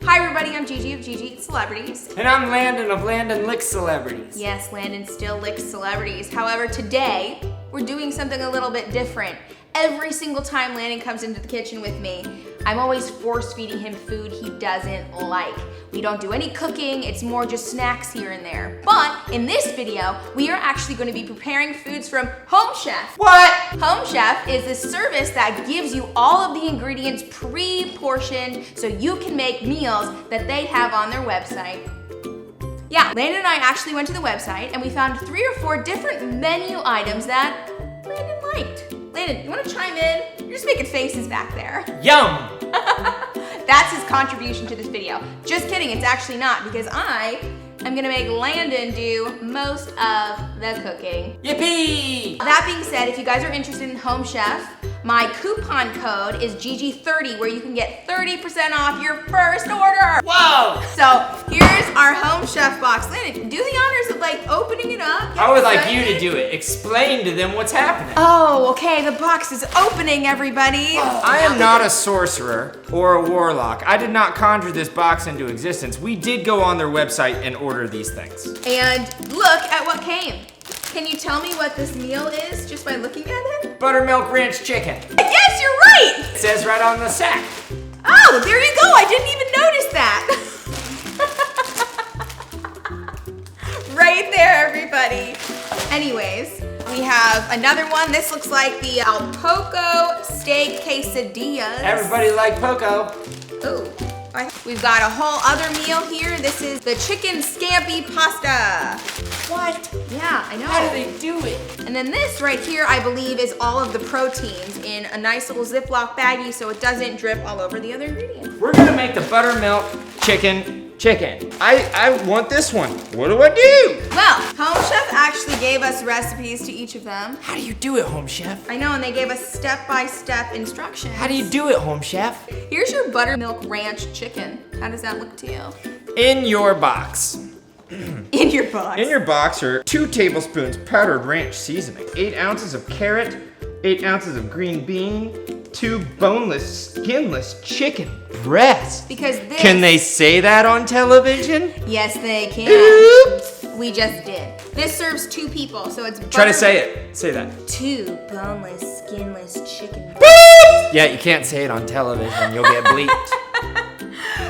Hi everybody, I'm GiGi of GiGi Eats Celebrities. And I'm Landon of Landon Licks Celebrities. Yes, Landon still licks celebrities. However, today, we're doing something a little bit different. Every single time Landon comes into the kitchen with me, I'm always force-feeding him food he doesn't like. We don't do any cooking, it's more just snacks here and there. But in this video, we are actually going to be preparing foods from Home Chef. What? Home Chef is this service that gives you all of the ingredients pre-portioned so you can make meals that they have on their website. Yeah, Landon and I actually went to the website and we found 3 or 4 different menu items that Landon liked. Landon, you want to chime in? You're just making faces back there. Yum! That's his contribution to this video. Just kidding, it's actually not, because I am gonna make Landon do most of the cooking. Yippee! That being said, if you guys are interested in Home Chef, my coupon code is GiGi30, where you can get 30% off your first order. Whoa! So here's our Home Chef box. Landon, do the honors of like opening it up. I would like you to do it. Explain to them what's happening. Oh, okay, the box is opening, everybody. I am not a sorcerer or a warlock. I did not conjure this box into existence. We did go on their website and order these things. And look at what came. Can you tell me what this meal is just by looking at it? Buttermilk ranch chicken. Yes, you're right! It says right on the sack. Oh, there you go, I didn't even notice that. Right there, everybody. Anyways, we have another one. This looks like the Al Poco steak quesadillas. Everybody like Poco. Ooh. We've got a whole other meal here. This is the chicken scampi pasta. What? Yeah, I know. How do they do it? And then this right here, I believe, is all of the proteins in a nice little Ziploc baggie so it doesn't drip all over the other ingredients. We're gonna make the buttermilk chicken. I want this one. What do I do? Well, Home Chef actually gave us recipes to each of them. How do you do it, Home Chef? I know, and they gave us step-by-step instructions. How do you do it, Home Chef? Here's your buttermilk ranch chicken. How does that look to you? In your box. In your box. In your box are 2 tablespoons powdered ranch seasoning, 8 ounces of carrot, 8 ounces of green bean, 2 boneless, skinless chicken breasts. Because this... Can they say that on television? Yes, they can. Oops. We just did. This serves 2 people, so it's Try to say it. Say that. 2 boneless, skinless chicken breasts. Yeah, you can't say it on television. You'll get bleeped.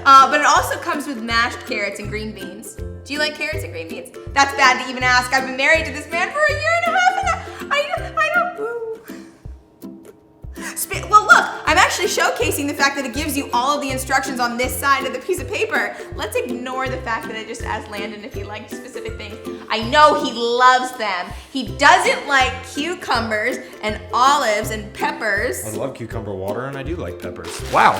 But it also comes with mashed carrots and green beans. Do you like carrots and green beans? That's bad to even ask. I've been married to this man for a year and a half, and I don't. Well, look, I'm actually showcasing the fact that it gives you all of the instructions on this side of the piece of paper. Let's ignore the fact that I just asked Landon if he liked specific things. I know he loves them. He doesn't like cucumbers and olives and peppers. I love cucumber water and I do like peppers. Wow.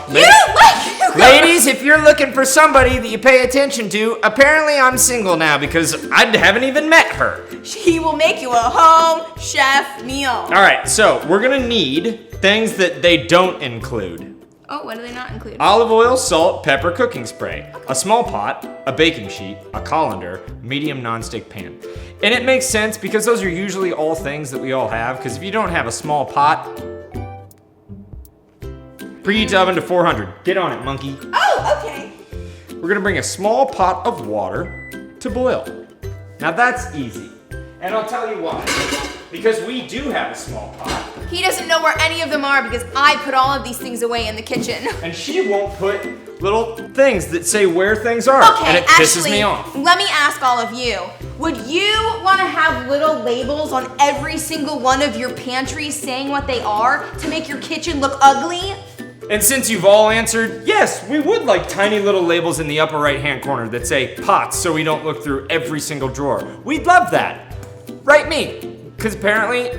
You don't like cucumbers! Ladies, if you're looking for somebody that you pay attention to, apparently I'm single now because I haven't even met her. He will make you a Home Chef meal. All right, so we're gonna need things that they don't include. Oh, what do they not include? Olive oil, salt, pepper, cooking spray, a small pot, a baking sheet, a colander, medium nonstick pan. And it makes sense because those are usually all things that we all have, because if you don't have a small pot, preheat the oven to 400. Get on it, monkey. Oh, okay. We're gonna bring a small pot of water to boil. Now that's easy, and I'll tell you why. Because we do have a small pot. He doesn't know where any of them are because I put all of these things away in the kitchen. And she won't put little things that say where things are. Okay, and it pisses me off. Let me ask all of you. Would you want to have little labels on every single one of your pantries saying what they are to make your kitchen look ugly? And since you've all answered, yes, we would like tiny little labels in the upper right-hand corner that say pots so we don't look through every single drawer. We'd love that. Write me. Because apparently,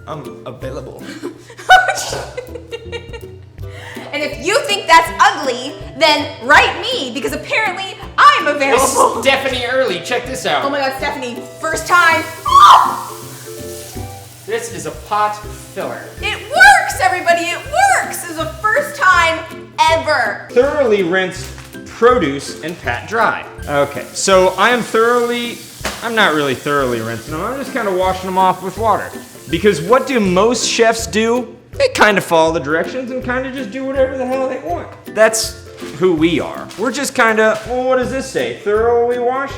I'm available. And if you think that's ugly, then write me, because apparently I'm available. Stephanie Early, check this out. Oh my God, Stephanie, first time. This is a pot filler. It works, everybody, it works. This is the first time ever. Thoroughly rinse produce and pat dry. Okay, so I'm not really thoroughly rinsing them. I'm just kind of washing them off with water. Because what do most chefs do they kind of follow the directions and kind of just do whatever the hell they want. That's who we are. We're just kind of, well, what does this say? Thoroughly wash?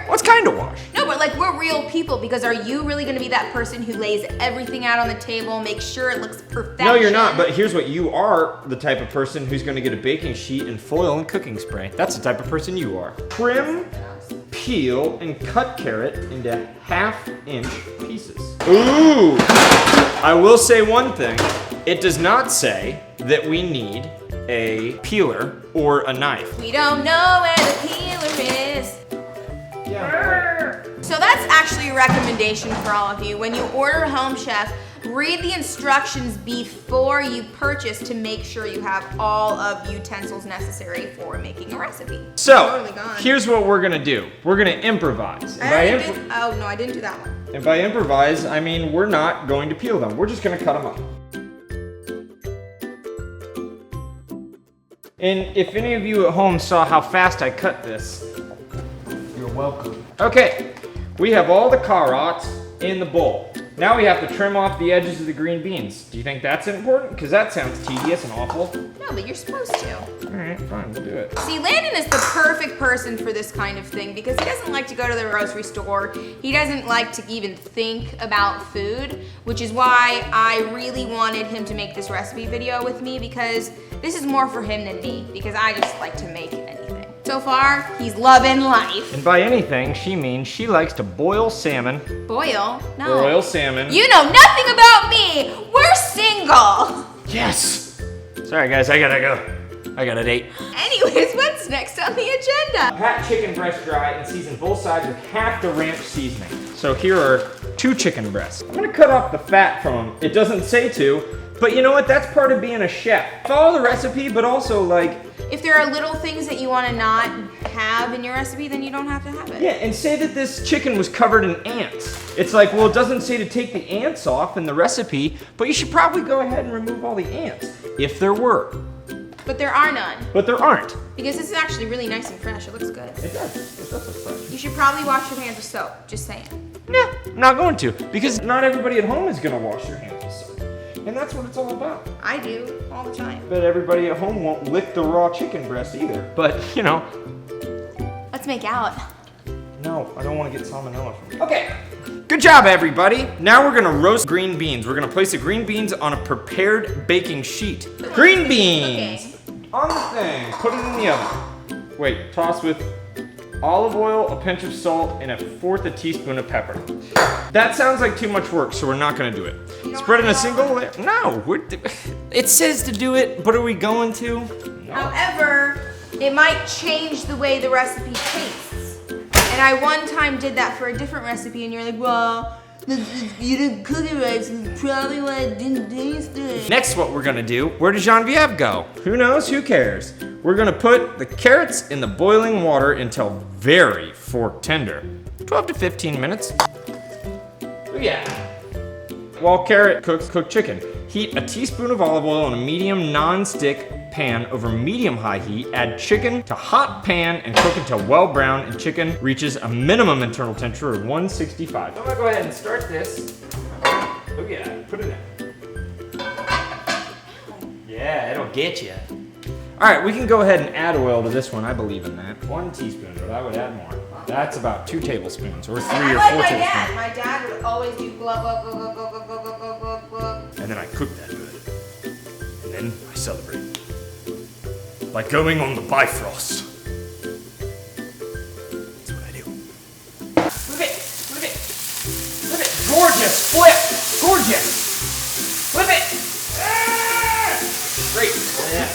What's kind of wash? No, but like we're real people, because are you really gonna be that person who lays everything out on the table, make sure it looks perfection? No, you're not, but here's what you are, the type of person who's gonna get a baking sheet and foil and cooking spray. That's the type of person you are. Trim, peel, and cut carrot into 1/2-inch pieces. Ooh! I will say one thing. It does not say that we need a peeler or a knife. We don't know where the peeler is. Yeah. So that's actually a recommendation for all of you. When you order Home Chef, read the instructions before you purchase to make sure you have all of the utensils necessary for making a recipe. So, Totally gone. here's what we're gonna do. We're gonna improvise. Oh no, I didn't do that one. And by improvise, I mean we're not going to peel them. We're just gonna cut them up. And if any of you at home saw how fast I cut this, you're welcome. Okay, we have all the carrots in the bowl. Now we have to trim off the edges of the green beans. Do you think that's important? Because that sounds tedious and awful. No, but you're supposed to. All right, fine, we'll do it. See, Landon is the perfect person for this kind of thing because he doesn't like to go to the grocery store. He doesn't like to even think about food, which is why I really wanted him to make this recipe video with me, because this is more for him than me, because I just like to make anything. So far, he's loving life. And by anything, she means she likes to boil salmon. Boil? No. Boil salmon. You know nothing about me. We're single. Yes! Sorry guys, I gotta go. I got a date. Anyways, what's next on the agenda? Pat chicken breast dry and season both sides with half the ranch seasoning. So here are 2 chicken breasts. I'm gonna cut off the fat from them. It doesn't say to, but you know what? That's part of being a chef. Follow the recipe, but also like, if there are little things that you want to not have in your recipe, then you don't have to have it. yeah, and say that this chicken was covered in ants. It's like, well, it doesn't say to take the ants off in the recipe, but you should probably go ahead and remove all the ants, if there were. But there are none. But there aren't. Because this is actually really nice and fresh. It looks good. It does. It does look fresh. You should probably wash your hands with soap. Just saying. No, I'm not going to, because not everybody at home is gonna wash their hands with soap. And that's what it's all about. I do all the time. But everybody at home won't lick the raw chicken breast either. But, you know. Let's make out. No, I don't want to get salmonella from you. Okay. Good job, everybody. Now we're gonna roast green beans. We're gonna place the green beans on a prepared baking sheet. Green beans! On the thing. Put it in the oven. Wait, toss with olive oil, a pinch of salt, and 1/4 teaspoon of pepper. That sounds like too much work, so we're not gonna do it. Spread in a single layer. No, it says to do it, but are we going to? No. However, it might change the way the recipe tastes. And I one time did that for a different recipe, and you're like, well, you didn't cook it right, so that's probably why it didn't taste it. Next, what we're gonna do, where does Genevieve go? Who knows, who cares? We're gonna put the carrots in the boiling water until very fork tender. 12 to 15 minutes. Oh yeah. While carrot cooks, cook chicken. Heat a teaspoon of olive oil in a medium non-stick pan over medium-high heat. Add chicken to hot pan and cook until well browned and chicken reaches a minimum internal temperature of 165. I'm gonna go ahead and start this. Oh yeah, put it in. Yeah, it'll get you. All right, we can go ahead and add oil to this one. I believe in that. 1 teaspoon, but I would add more. That's about 2 tablespoons, or 3 or 4 tablespoons. My dad would always do glug, glug, glug, glug, glug, glug, glug, glug, glug, glug. And then I cook that good. And then I celebrate. By going on the Bifrost. That's what I do. Flip it! Flip it! Flip it! Gorgeous! Flip! Gorgeous! Flip it! Ah! Great flip!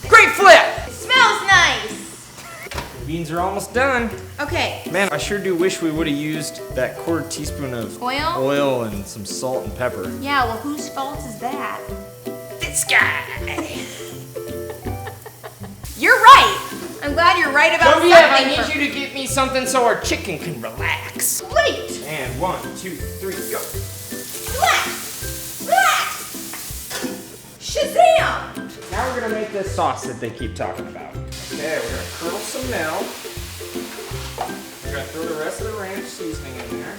Great flip! It smells nice. Beans are almost done. Okay. Man, I sure do wish we would have used that 1/4 teaspoon of oil and some salt and pepper. Yeah, well, whose fault is that? This guy! You're right. I'm glad you're right about something. I need you to get me something so our chicken can relax. Wait. And 1, 2, 3, go. Relax. Relax. Shazam! Now we're gonna make this sauce that they keep talking about. Okay, we're gonna curdle some milk. We're gonna throw the rest of the ranch seasoning in there.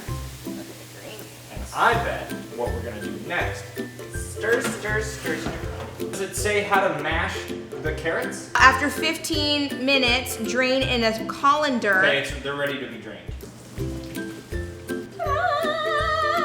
And I bet what we're gonna do next Stir, stir, stir, stir. Does it say how to mash the carrots? After 15 minutes, drain in a colander. Okay, so they're ready to be drained.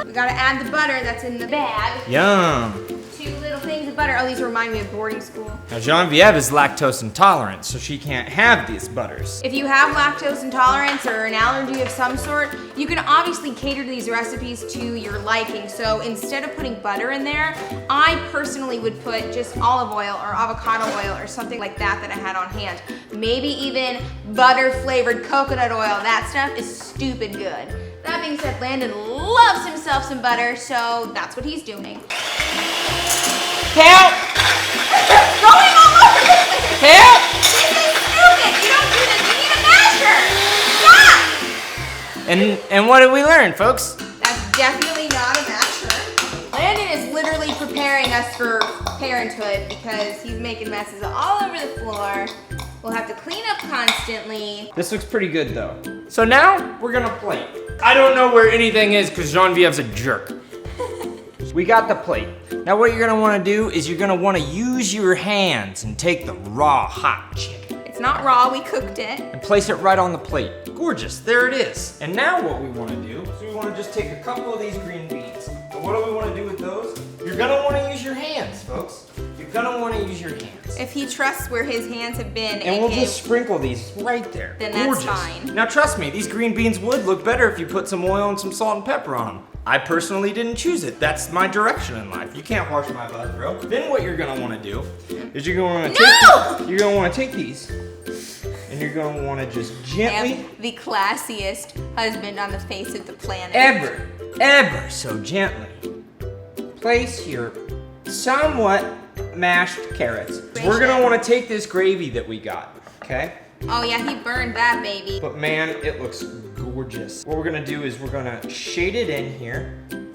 We gotta add the butter that's in the bag. Yum. 2 little things of butter. Oh, these remind me of boarding school. Now Genevieve is lactose intolerant, so she can't have these butters. If you have lactose intolerance or an allergy of some sort, you can obviously cater to these recipes to your liking. So instead of putting butter in there, I personally would put just olive oil or avocado oil or something like that I had on hand. Maybe even butter flavored coconut oil. That stuff is stupid good. That being said, Landon loves himself some butter, so that's what he's doing. Help! Going all over the place! Help! This is stupid! You don't do this, you need a masher! Stop! And what did we learn, folks? That's definitely not a masher. Landon is literally preparing us for parenthood because he's making messes all over the floor. We'll have to clean up constantly. This looks pretty good though. So now we're gonna plate. I don't know where anything is because Genevieve's a jerk. We got the plate. Now what you're gonna wanna do is you're gonna wanna use your hands and take the raw hot chicken It's not raw, we cooked it. and place it right on the plate. Gorgeous, there it is. And now what we wanna do is we wanna just take a couple of these green beans. And what do we wanna do with those? You're gonna wanna use your hands, folks. You're gonna wanna use your hands. If he trusts where his hands have been, And we'll just sprinkle these right there. Then that's Gorgeous. fine. Now trust me, these green beans would look better if you put some oil and some salt and pepper on them. I personally didn't choose it. That's my direction in life. You can't wash my butt, bro. Then what you're gonna wanna do is you're gonna wanna take these and you're gonna wanna just gently, am the classiest husband on the face of the planet. ever so gently, place your somewhat mashed carrots. We're gonna wanna take this gravy that we got, okay? Oh yeah, he burned that baby. But man, it looks gorgeous. What we're gonna do is we're gonna shade it in here.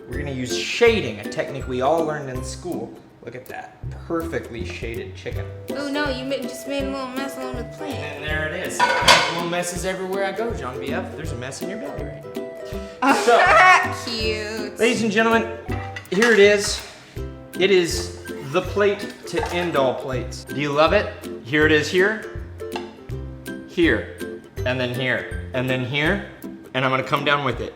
We're gonna use shading, a technique we all learned in school. Look at that, perfectly shaded chicken. Oh no, you just made a little mess along with the plate. And there it is. Little messes everywhere I go, Genevieve. There's a mess in your belly right now. So, Cute. ladies and gentlemen, here it is. It is the plate to end all plates. Do you love it? Here it is here, here, and then here, and then here, and I'm gonna come down with it.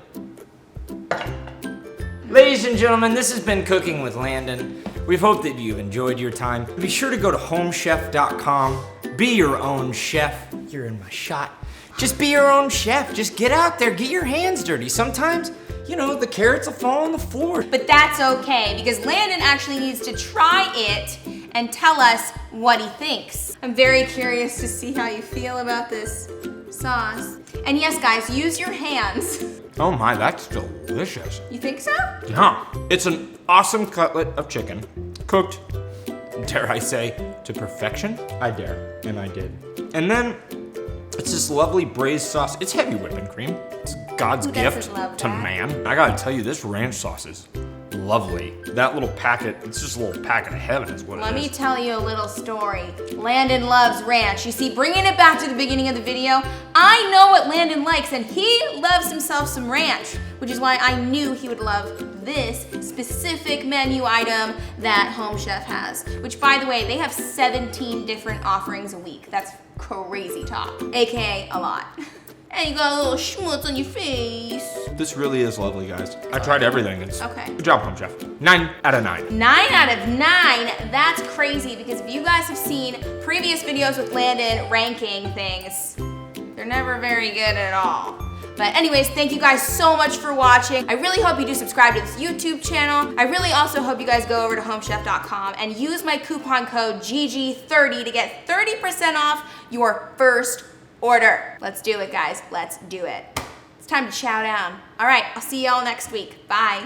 Ladies and gentlemen, this has been Cooking with Landon. We hope that you've enjoyed your time. Be sure to go to homechef.com. Be your own chef. You're in my shot. Just be your own chef. Just get out there, get your hands dirty. Sometimes, you know, the carrots will fall on the floor. But that's okay, because Landon actually needs to try it and tell us what he thinks. I'm very curious to see how you feel about this sauce. And yes, guys, use your hands. Oh my, that's delicious. You think so? Yeah. It's an awesome cutlet of chicken, cooked, dare I say, to perfection. I dare, and I did. And then it's this lovely braised sauce. It's heavy whipping cream. It's God's Who gift doesn't love to that? man. I gotta tell you, this ranch sauce is lovely. That little packet, it's just a little packet of heaven is what Let it me is. tell you a little story. Landon loves ranch. You see, bringing it back to the beginning of the video, I know what Landon likes, and he loves himself some ranch, which is why I knew he would love this specific menu item that Home Chef has, which, by the way, they have 17 different offerings a week. That's crazy talk, AKA a lot. And you got a little schmutz on your face. This really is lovely, guys. I tried everything. It's Okay. Good job, Home Chef. 9 out of 9. 9 out of 9, that's crazy, because if you guys have seen previous videos with Landon ranking things, they're never very good at all. But anyways, thank you guys so much for watching. I really hope you do subscribe to this YouTube channel. I really also hope you guys go over to homechef.com and use my coupon code GiGi30 to get 30% off your first order. Let's do it, guys. Let's do it. It's time to chow down. All right, I'll see y'all next week. Bye.